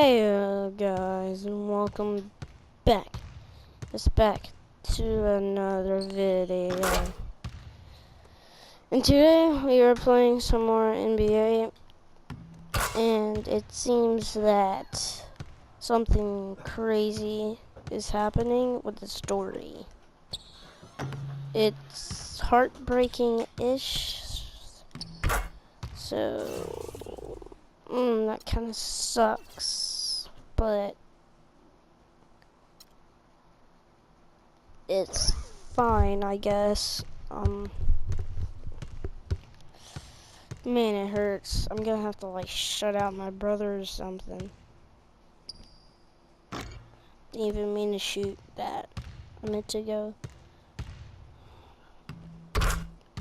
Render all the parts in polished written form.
Hey guys, and welcome back. Back to another video. And today we are playing some more NBA, and it seems that something crazy is happening with the story. It's heartbreaking-ish, so that kind of sucks, but it's fine, I guess. Man, it hurts. I'm gonna have to like shut out my brother or something. Didn't even mean to shoot that. I meant to go.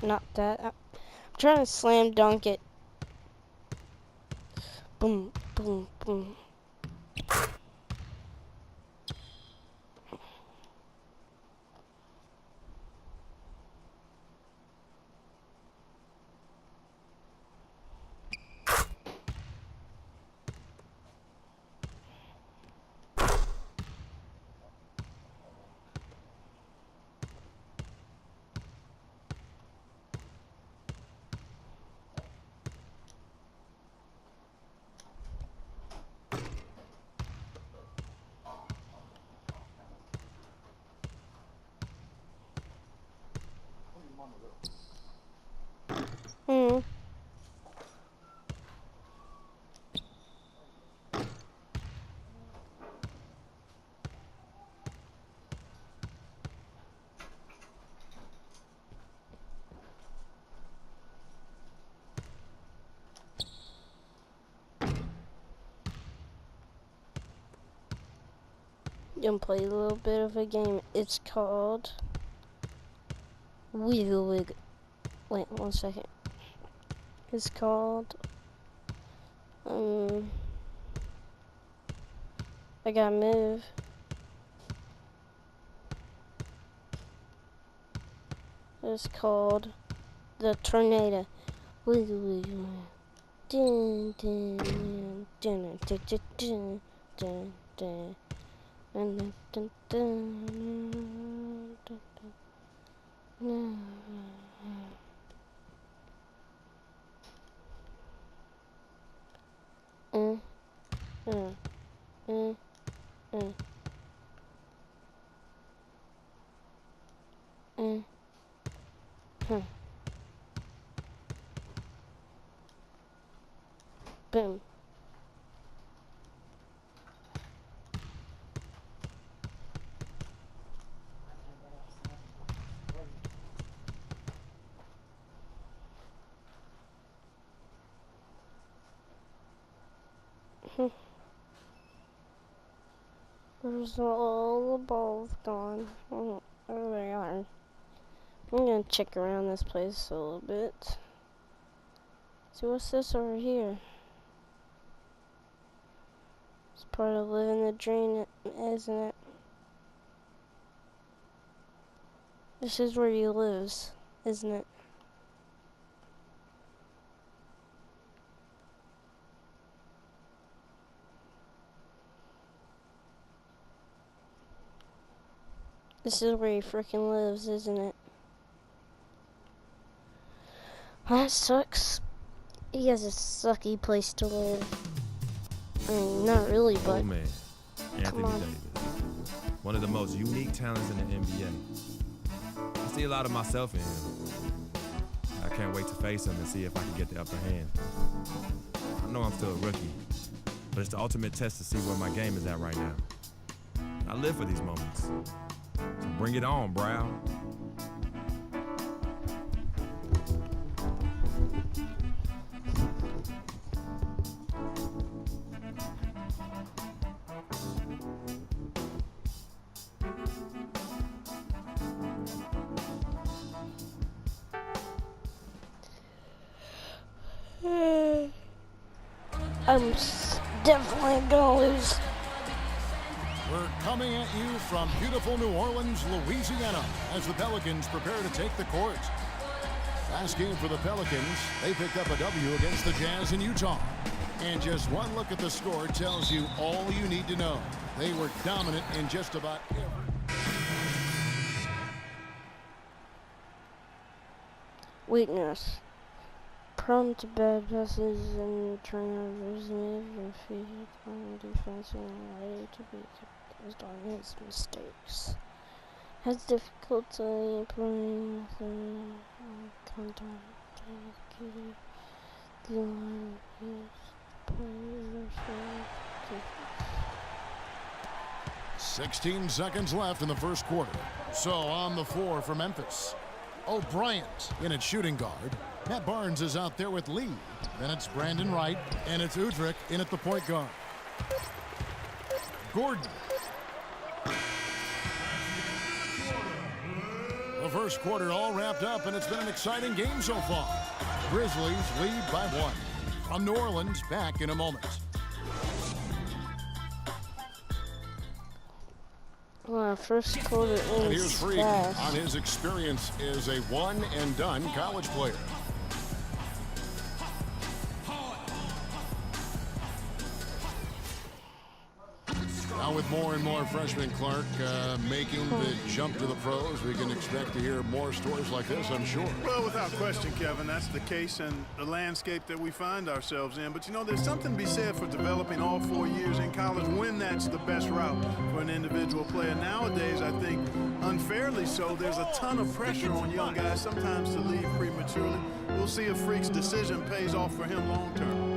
Not that. I'm trying to slam dunk it. Boom, boom, boom. Hmm. Gonna play a little bit of a game. It's called Wiggle Wiggle. Wait, 1 second. It's called I gotta move. It's called the Tornado. Wiggle Wiggle. Dun, dun, dun, dun, dun, dun, dun, dun. Dun, dun, dun, dun, dun. Mm, mm, mm, mm, mm, hmm. Boom. There's all the balls gone. Oh, there they are. I'm gonna check around this place a little bit. See what's this over here? It's part of living the dream, isn't it? This is where you live, isn't it? This is where he freaking lives, isn't it? That sucks. He has a sucky place to live. I mean, not really, but Oh man, come Anthony on. Davis. One of the most unique talents in the NBA. I see a lot of myself in him. I can't wait to face him and see if I can get the upper hand. I know I'm still a rookie, but it's the ultimate test to see where my game is at right now. I live for these moments. So bring it on, Brown. I'm definitely gonna lose. We're coming at you from beautiful New Orleans, Louisiana, as the Pelicans prepare to take the court. Last game for the Pelicans, they picked up a W against the Jazz in Utah. And just one look at the score tells you all you need to know. They were dominant in just about every. Weakness. Prone to bad passes and turnovers, and defeated on defense and ready to be capitalized on his mistakes. Has difficulty playing within contact executed the line his players are 16 seconds left in the first quarter. So on the floor for Memphis, O'Bryant in at shooting guard. Matt Barnes is out there with Lee. Then it's Brandon Wright, and it's Udrich in at the point guard. Gordon. The first quarter all wrapped up, and it's been an exciting game so far. Grizzlies lead by 1. From New Orleans, back in a moment. Well, first quarter And here's is Freak fast. on his experience as a one-and-done college player. Now with more and more freshmen, Clark, making the jump to the pros, we can expect to hear more stories like this, I'm sure. Well, without question, Kevin, that's the case and the landscape that we find ourselves in. But, you know, there's something to be said for developing all 4 years in college when that's the best route for an individual player. Nowadays, I think, unfairly so, there's a ton of pressure on young guys sometimes to leave prematurely. We'll see if Freak's decision pays off for him long term.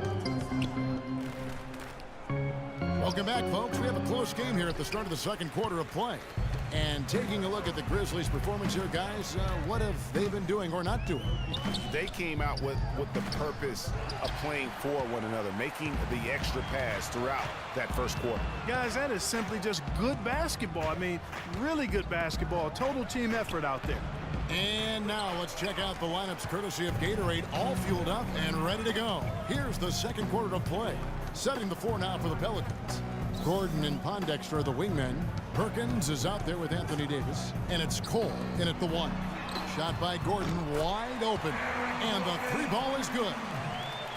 Welcome back, folks. We have a close game here at the start of the second quarter of play. And taking a look at the Grizzlies' performance here, guys, what have they been doing or not doing? They came out with the purpose of playing for one another, making the extra pass throughout that first quarter. Guys, that is simply just good basketball. I mean, really good basketball. Total team effort out there. And now let's check out the lineups courtesy of Gatorade, all fueled up and ready to go. Here's the second quarter of play. Setting the floor now for the Pelicans. Gordon and Pondexter are the wingmen. Perkins is out there with Anthony Davis. And it's Cole in at the 1. Shot by Gordon, wide open. And the 3 ball is good.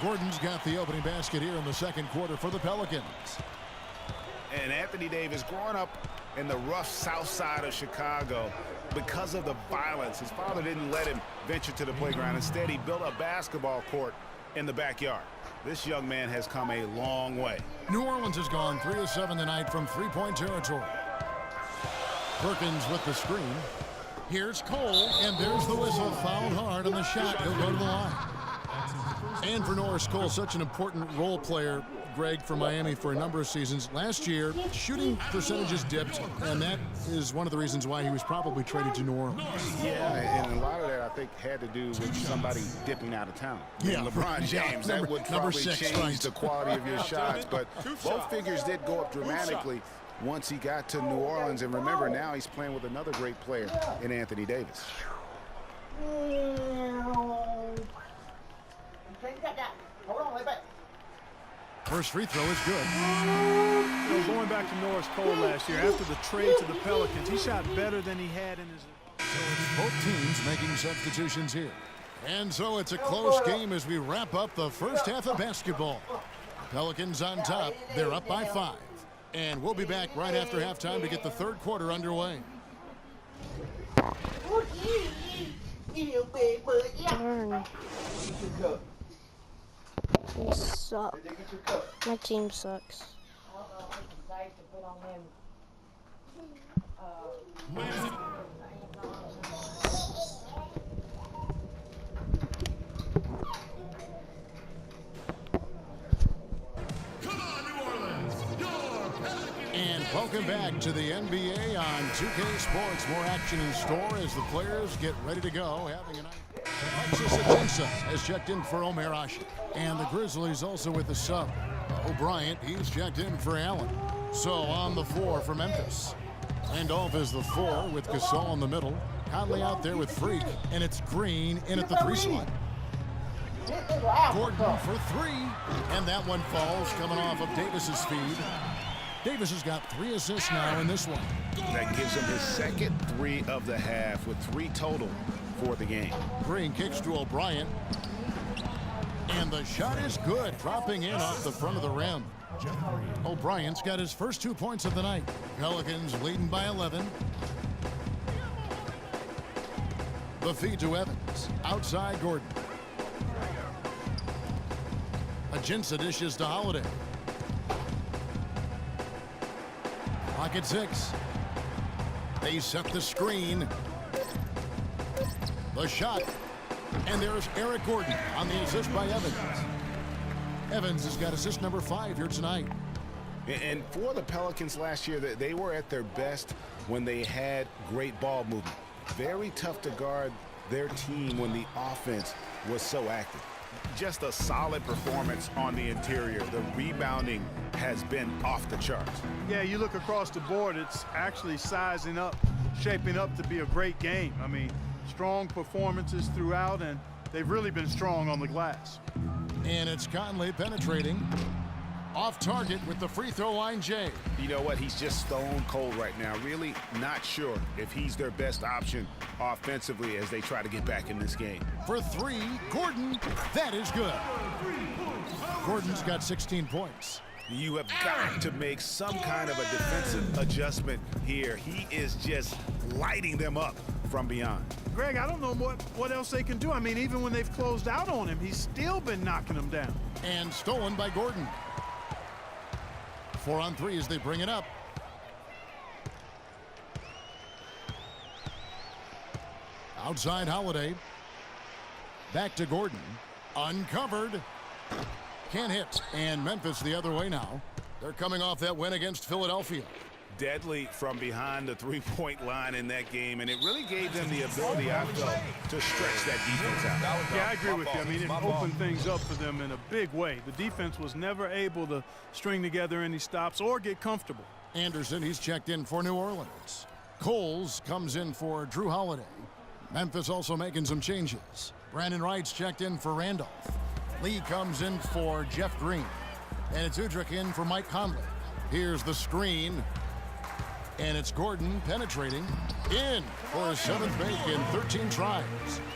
Gordon's got the opening basket here in the second quarter for the Pelicans. And Anthony Davis, growing up in the rough south side of Chicago, because of the violence, his father didn't let him venture to the playground. Instead, he built a basketball court in the backyard. This young man has come a long way. New Orleans has gone 3 of 7 tonight from three-point territory. Perkins with the screen. Here's Cole, and there's the whistle. Fouled hard on the shot. He'll go to the line. And for Norris Cole, such an important role player, Greg, for Miami for a number of seasons. Last year, shooting percentages dipped, and that is one of the reasons why he was probably traded to New Orleans. Yeah, and a lot of that, I think, had to do with somebody dipping out of town. Yeah, LeBron James, that would probably change the quality of your shots. But both figures did go up dramatically once he got to New Orleans. And remember, now he's playing with another great player in Anthony Davis. First free throw is good. You know, going back to Norris Cole last year, after the trade to the Pelicans, he shot better than he had in his... Both teams making substitutions here. And so it's a close game as we wrap up the first half of basketball. Pelicans on top. They're up by 5. And we'll be back right after halftime to get the third quarter underway. Darn. We suck. My team sucks. And welcome back to the NBA on 2K Sports. More action in store as the players get ready to go. Having a night. Alexis Adensa has checked in for Omer Ashe. And the Grizzlies also with the sub. O'Bryant, he's checked in for Allen. So on the floor for Memphis. Randolph is the 4 with Gasol in the middle. Conley out there with Freak. And it's Green in at the 3 slot. Gordon for 3. And that one falls coming off of Davis's feed. Davis has got 3 assists now in this one. That gives him his second 3 of the half with 3 total for the game. Green kicks to O'Brien. And the shot is good, dropping in off the front of the rim. O'Brien's got his first 2 points of the night. Pelicans leading by 11. The feed to Evans. Outside Gordon. Ajinça dishes to Holiday. Pocket 6. They set the screen. The shot. And there's Eric Gordon on the assist by Evans. Evans has got assist number 5 here tonight. And for the Pelicans last year, they were at their best when they had great ball movement. Very tough to guard their team when the offense was so active. Just a solid performance on the interior. The rebounding has been off the charts. Yeah, you look across the board, it's actually sizing up, shaping up to be a great game. I mean, strong performances throughout, and they've really been strong on the glass. And it's Conley penetrating. Off target with the free throw line, Jay. You know what? He's just stone cold right now. Really not sure if he's their best option offensively as they try to get back in this game. For 3, Gordon. That is good. Gordon's got 16 points. You have got to make some kind of a defensive adjustment here. He is just lighting them up from beyond. Greg, I don't know what else they can do. I mean, even when they've closed out on him, he's still been knocking them down. And stolen by Gordon. 4 on 3 as they bring it up. Outside Holiday. Back to Gordon. Uncovered. Can't hit. And Memphis the other way now. They're coming off that win against Philadelphia. Deadly from behind the three-point line in that game, and it really gave them the ability, I felt, to stretch that defense out. Yeah, I agree with you. I mean, it opened things up for them in a big way. The defense was never able to string together any stops or get comfortable. Anderson, he's checked in for New Orleans. Coles comes in for Drew Holiday. Memphis also making some changes. Brandon Wright's checked in for Randolph. Lee comes in for Jeff Green. And it's Udrih in for Mike Conley. Here's the screen. And it's Gordon penetrating in for his 7th make in 13 tries.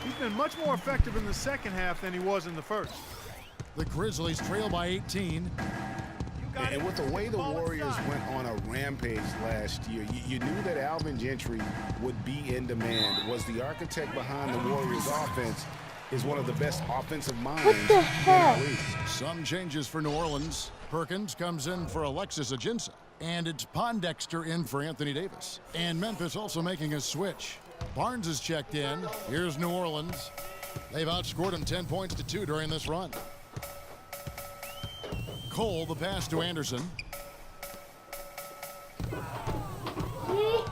He's been much more effective in the second half than he was in the first. The Grizzlies trail by 18. And with the way the Warriors went on a rampage last year, you knew that Alvin Gentry would be in demand. Was the architect behind the Warriors offense, is one of the best offensive minds. What the heck? Some changes for New Orleans. Perkins comes in for Alexis Ajinça. And it's Pondexter in for Anthony Davis. And Memphis also making a switch. Barnes is checked in. Here's New Orleans. They've outscored him 10 points to 2 during this run. Cole, the pass to Anderson.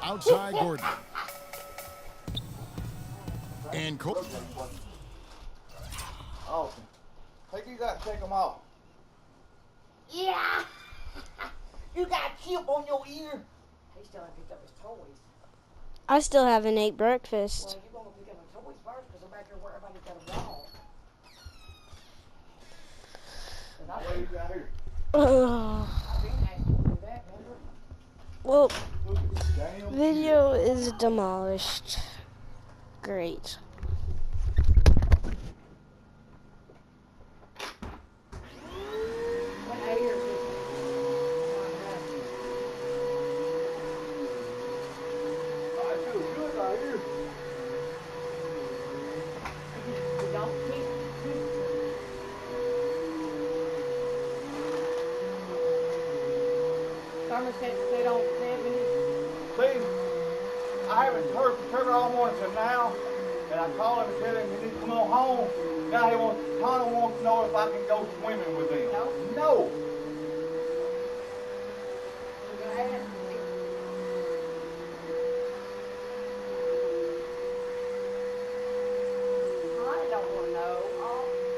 Outside Gordon. And Cole. Oh, take these out and take them off. Yeah! You got a chip on your ear. He still hasn't picked up his toys. I still haven't ate breakfast. Well, you're going to pick up his toys first because I'm back here where everybody's got them all. What do you got here? I've been asking you to do that, remember? Well, Look at this damn video is demolished. Great. What ear is this? I feel good right here. You don't keep. Thermostats, they don't have any. See, I haven't heard from Trevor all morning till now, and I called him and said he needs to come on home. Now Connor wants to know if I can go swimming with him. No. No. You're going to ask me. I don't want to know.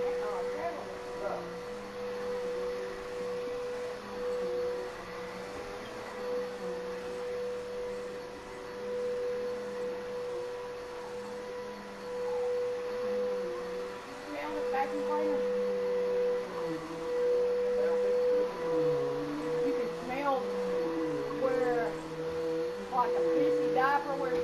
Trevor wants to know. Smell the vacuum cleaner. You can smell where, like a pissy diaper, where